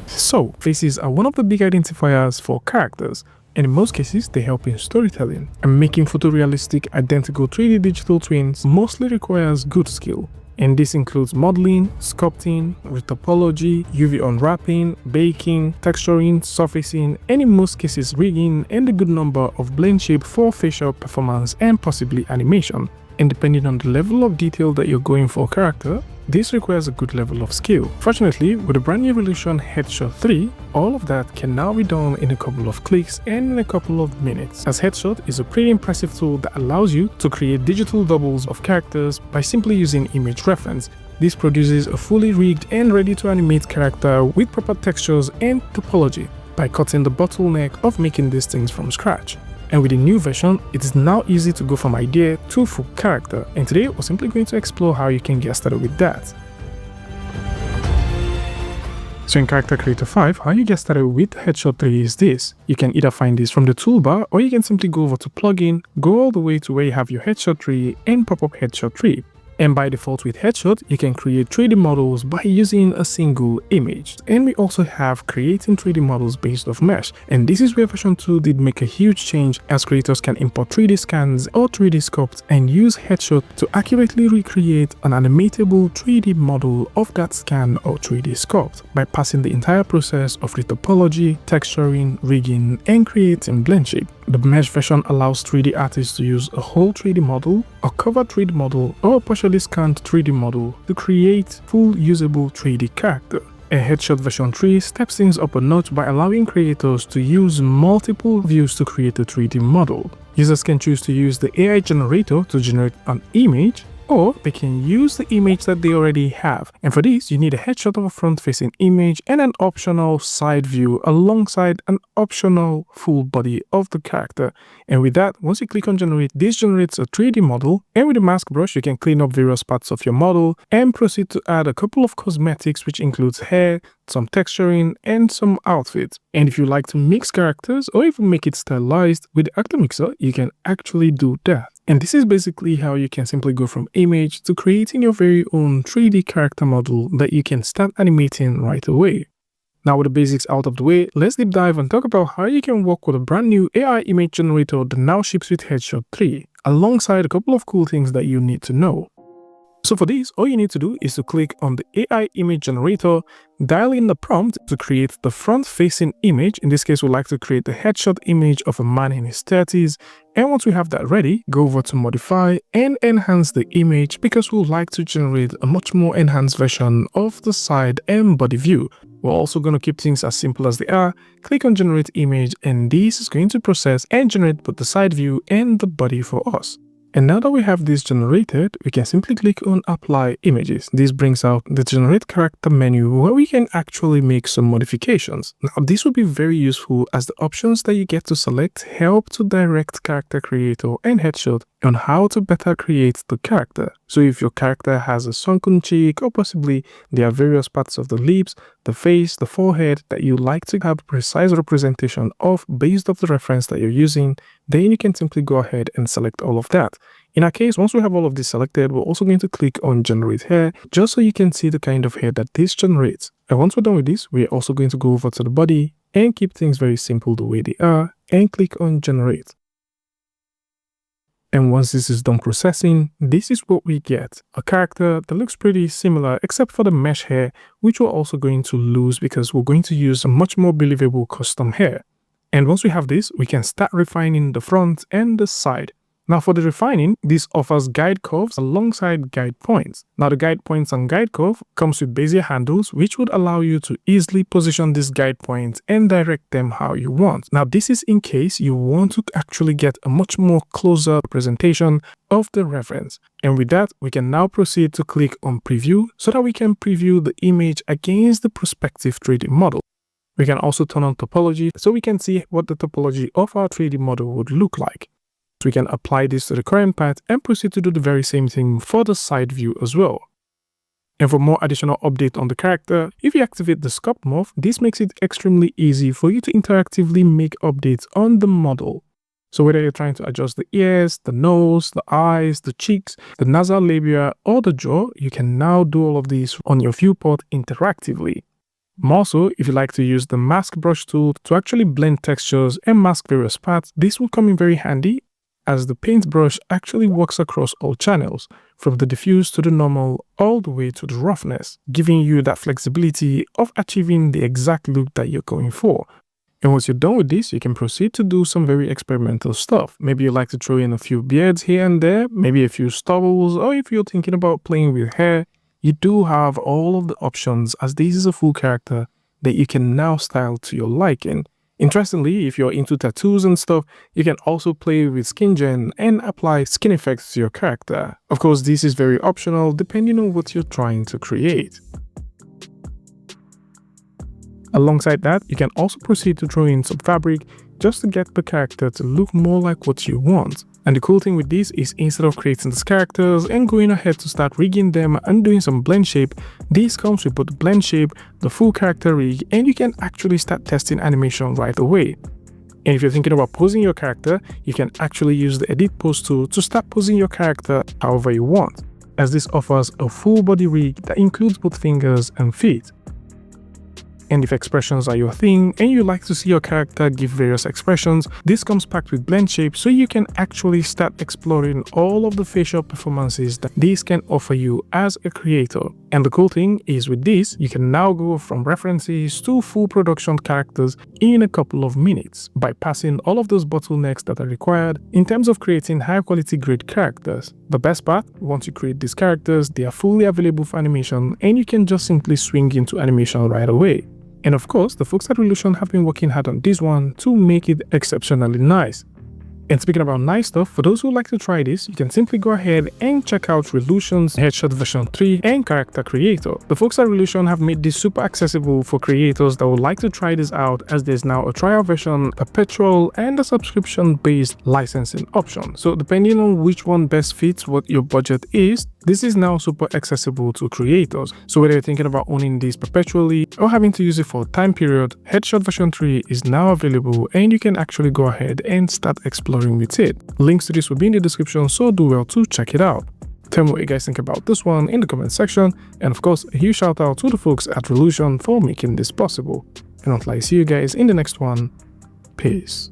So, faces are one of the big identifiers for characters, and in most cases they help in storytelling, and making photorealistic identical 3D digital twins mostly requires good skill. And this includes modeling, sculpting, topology, UV unwrapping, baking, texturing, surfacing, and in most cases rigging, and a good number of blend shape for facial performance and possibly animation. And depending on the level of detail that you're going for a character, this requires a good level of skill. Fortunately, with the brand new Reallusion HeadShot 3, all of that can now be done in a couple of clicks and in a couple of minutes, as HeadShot is a pretty impressive tool that allows you to create digital doubles of characters by simply using image reference. This produces a fully rigged and ready to animate character with proper textures and topology by cutting the bottleneck of making these things from scratch. And with the new version, it is now easy to go from idea to full character, and today we're simply going to explore how you can get started with that. So in Character Creator 5, how you get started with HeadShot 3 is this. You can either find this from the toolbar, or you can simply go over to Plugin, go all the way to where you have your HeadShot 3 and pop up HeadShot 3. And by default with HeadShot, you can create 3D models by using a single image. And we also have creating 3D models based off mesh. And this is where version 2 did make a huge change, as creators can import 3D scans or 3D sculpts and use HeadShot to accurately recreate an animatable 3D model of that scan or 3D sculpt by passing the entire process of the topology, texturing, rigging, and creating blend shape. The mesh version allows 3D artists to use a whole 3D model, a covered 3D model, or a partially scanned 3D model to create full usable 3D character. A HeadShot version 3 steps things up a notch by allowing creators to use multiple views to create a 3D model. Users can choose to use the AI generator to generate an image, or they can use the image that they already have. And for this, you need a headshot of a front-facing image and an optional side view alongside an optional full body of the character. And with that, once you click on generate, this generates a 3D model, and with the mask brush, you can clean up various parts of your model and proceed to add a couple of cosmetics, which includes hair, some texturing, and some outfits. And if you like to mix characters or even make it stylized with the ActorMixer, you can actually do that. And this is basically how you can simply go from image to creating your very own 3D character model that you can start animating right away. Now with the basics out of the way, let's deep dive and talk about how you can work with a brand new AI image generator that now ships with HeadShot 3, alongside a couple of cool things that you need to know. So for this, all you need to do is to click on the AI image generator, dial in the prompt to create the front-facing image. In this case, we'd like to create the headshot image of a man in his 30s. And once we have that ready, go over to modify and enhance the image, because we'd like to generate a much more enhanced version of the side and body view. We're also going to keep things as simple as they are. Click on generate image, and this is going to process and generate both the side view and the body for us. And now that we have this generated, we can simply click on apply images. This brings out the generate character menu where we can actually make some modifications. Now this will be very useful, as the options that you get to select help to direct character creator and HeadShot on how to better create the character. So if your character has a sunken cheek, or possibly there are various parts of the lips, the face, the forehead that you like to have precise representation of based off the reference that you're using, then you can simply go ahead and select all of that. In our case, once we have all of this selected, we're also going to click on generate hair, just so you can see the kind of hair that this generates. And once we're done with this, we're also going to go over to the body and keep things very simple the way they are and click on generate. And once this is done processing, this is what we get. A character that looks pretty similar, except for the mesh hair, which we're also going to lose because we're going to use a much more believable custom hair. And once we have this, we can start refining the front and the side. Now for the refining, this offers guide curves alongside guide points. Now the guide points and guide curve comes with Bezier handles, which would allow you to easily position these guide points and direct them how you want. Now this is in case you want to actually get a much more closer representation of the reference. And with that, we can now proceed to click on preview so that we can preview the image against the prospective 3D model. We can also turn on topology so we can see what the topology of our 3D model would look like. We can apply this to the current part and proceed to do the very same thing for the side view as well. And for more additional update on the character, if you activate the sculpt morph, this makes it extremely easy for you to interactively make updates on the model. So whether you're trying to adjust the ears, the nose, the eyes, the cheeks, the nasal labia, or the jaw, you can now do all of these on your viewport interactively. More so, if you like to use the mask brush tool to actually blend textures and mask various parts, this will come in very handy as the paintbrush actually works across all channels, from the diffuse to the normal all the way to the roughness, giving you that flexibility of achieving the exact look that you're going for. And once you're done with this, you can proceed to do some very experimental stuff. Maybe you like to throw in a few beards here and there, maybe a few stubbles, or if you're thinking about playing with hair, you do have all of the options as this is a full character that you can now style to your liking. Interestingly, if you're into tattoos and stuff, you can also play with SkinGen and apply skin effects to your character. Of course, this is very optional depending on what you're trying to create. Alongside that, you can also proceed to throw in some fabric just to get the character to look more like what you want. And the cool thing with this is instead of creating these characters and going ahead to start rigging them and doing some blend shape, this comes with both the blend shape, the full character rig, and you can actually start testing animation right away. And if you're thinking about posing your character, you can actually use the edit pose tool to start posing your character however you want, as this offers a full body rig that includes both fingers and feet. And if expressions are your thing and you like to see your character give various expressions, this comes packed with blend shape so you can actually start exploring all of the facial performances that this can offer you as a creator. And the cool thing is with this, you can now go from references to full production characters in a couple of minutes, bypassing all of those bottlenecks that are required in terms of creating high quality grade characters. The best part, once you create these characters, they are fully available for animation and you can just simply swing into animation right away. And of course, the folks at Reallusion have been working hard on this one to make it exceptionally nice. And speaking about nice stuff, for those who like to try this, you can simply go ahead and check out Reallusion's HeadShot version 3 and Character Creator. The folks at Reallusion have made this super accessible for creators that would like to try this out, as there's now a trial version, perpetual, and a subscription-based licensing option. So depending on which one best fits what your budget is, this is now super accessible to creators. So whether you're thinking about owning this perpetually or having to use it for a time period, HeadShot version 3 is now available and you can actually go ahead and start exploring with it. Links to this will be in the description, so do well to check it out. Tell me what you guys think about this one in the comment section, and of course a huge shout out to the folks at Reallusion for making this possible. And until I see you guys in the next one, peace.